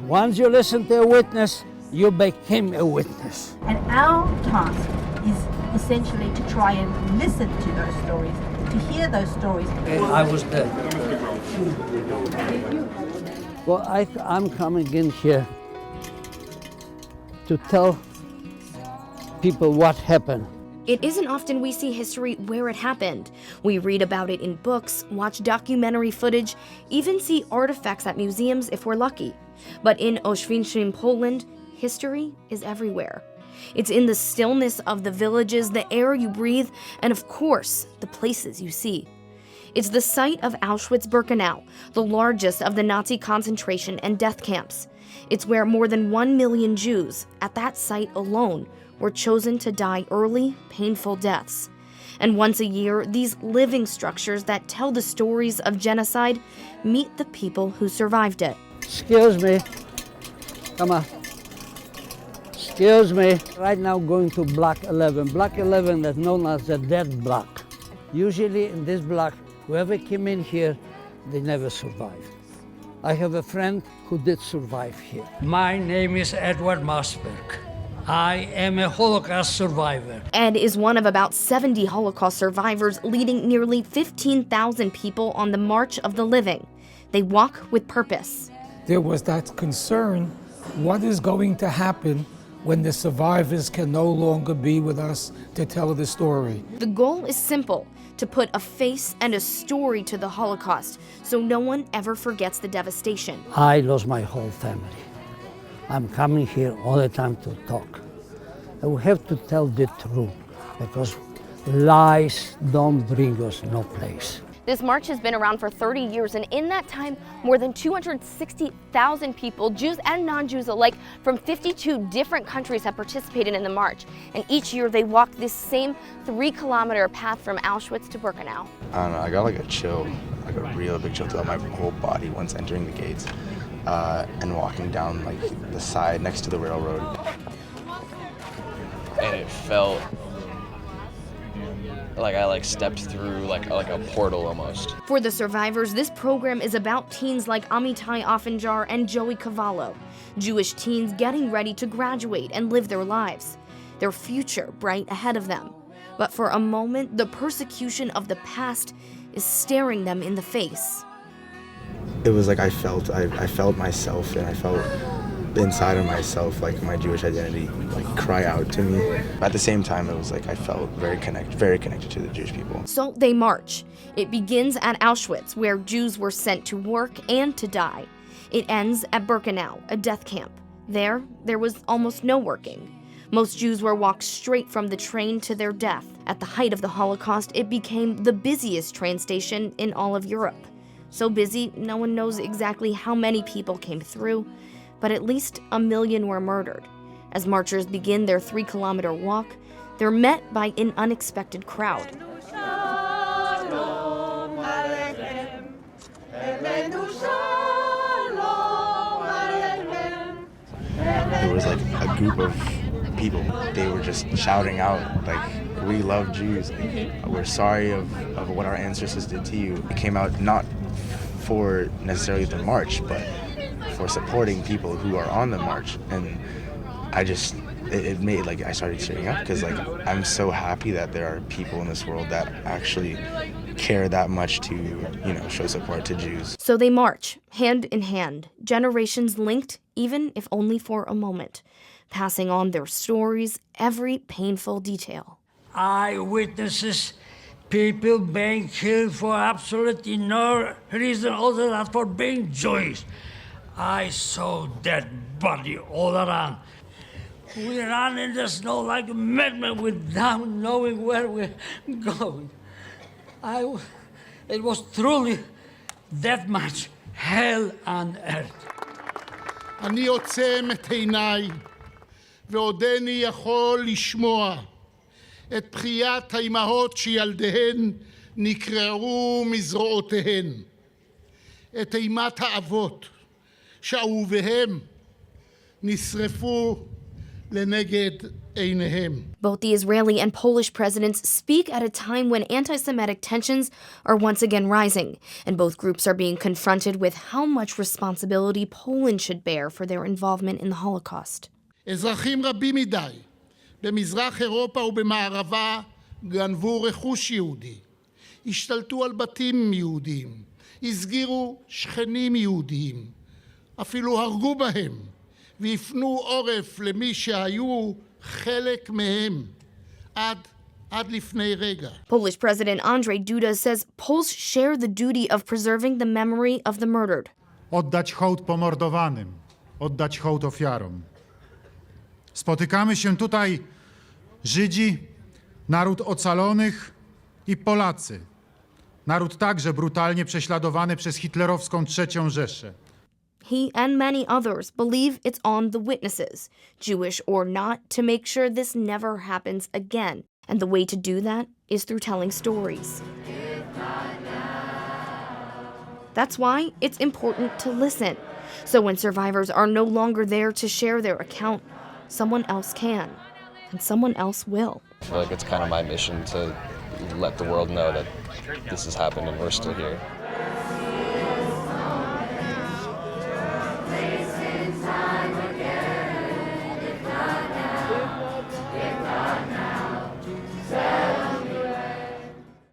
Once you listen to a witness, you became a witness. And our task is essentially to try and listen to those stories, to hear those stories. I was there. Well, I'm coming in here to tell people what happened. It isn't often we see history where it happened. We read about it in books, watch documentary footage, even see artifacts at museums if we're lucky. But in Oświęcim, Poland, history is everywhere. It's in the stillness of the villages, the air you breathe, and of course, the places you see. It's the site of Auschwitz-Birkenau, the largest of the Nazi concentration and death camps. It's where more than 1 million Jews, at that site alone, were chosen to die early, painful deaths. And once a year, these living structures that tell the stories of genocide meet the people who survived it. Excuse me. Come on. Excuse me. Right now going to block 11. Block 11 is known as the dead block. Usually in this block, whoever came in here, they never survived. I have a friend who did survive here. My name is Edward Masberg. I am a Holocaust survivor. Ed is one of about 70 Holocaust survivors leading nearly 15,000 people on the March of the Living. They walk with purpose. There was that concern, what is going to happen when the survivors can no longer be with us to tell the story? The goal is simple, to put a face and a story to the Holocaust so no one ever forgets the devastation. I lost my whole family. I'm coming here all the time to talk. And we have to tell the truth because lies don't bring us no place. This march has been around for 30 years, and in that time, more than 260,000 people, Jews and non-Jews alike, from 52 different countries have participated in the march. And each year they walk this same 3-kilometer path from Auschwitz to Birkenau. I don't know, I got like a chill, like a real big chill throughout my whole body once entering the gates and walking down like the side next to the railroad. And it felt like I stepped through like a portal almost. For the survivors, this program is about teens like Amitai Offenjar and Joey Cavallo, Jewish teens getting ready to graduate and live their lives, their future bright ahead of them. But for a moment, the persecution of the past is staring them in the face. It was like I felt myself, and I felt inside of myself, like my Jewish identity, like cry out to me. At the same time, it was like I felt very connected to the Jewish people. So they march. It begins at Auschwitz, where Jews were sent to work and to die. It ends at Birkenau, a death camp. There was almost no working. Most Jews were walked straight from the train to their death. At the height of the Holocaust, it became the busiest train station in all of Europe. So busy, no one knows exactly how many people came through, but at least 1 million were murdered. As marchers begin their 3-kilometer walk, they're met by an unexpected crowd. There was like a group of people. They were just shouting out like, "We love Jews. We're sorry of what our ancestors did to you." It came out not for necessarily the march, but for supporting people who are on the march. And it made like I started tearing up because like I'm so happy that there are people in this world that actually care that much to, show support to Jews. So they march, hand in hand, generations linked, even if only for a moment, passing on their stories, every painful detail. Eyewitnesses, people being killed for absolutely no reason other than for being Jewish. I saw dead body all around. We ran in the snow like madmen without knowing where we're going. It was truly deathmatch, hell on earth. אני עוצם את עיניי ועודני יכול לשמוע את בכיית האימהות שילדיהן נקרעו מזרועותיהן, את אימת האבות שאהוביהם נשרפו לנגד עיניהם. Both the Israeli and Polish presidents speak at a time when anti-Semitic tensions are once again rising, and both groups are being confronted with how much responsibility Poland should bear for their involvement in the Holocaust. אזרחים רבים מדי במזרח אירופה ובמערבה גנבו רכוש יהודי, השתלטו על בתים יהודיים, הסגירו שכנים יהודיים, אפילו הרגו בהם והפנו עורף למי שהיו חלק מהם עד לפני רגע. Polish President Andrzej Duda says Poles share the duty of preserving the memory of the murdered. Oddać hołd pomordowanym, oddać hołd ofiarom. Spotykamy się tutaj Żydzi, naród ocalonych i Polacy. Naród także brutalnie prześladowany przez hitlerowską III Rzeszę. He and many others believe it's on the witnesses, Jewish or not, to make sure this never happens again. And the way to do that is through telling stories. That's why it's important to listen. So when survivors are no longer there to share their account, someone else can, and someone else will. I feel like it's kind of my mission to let the world know that this has happened and we're still here.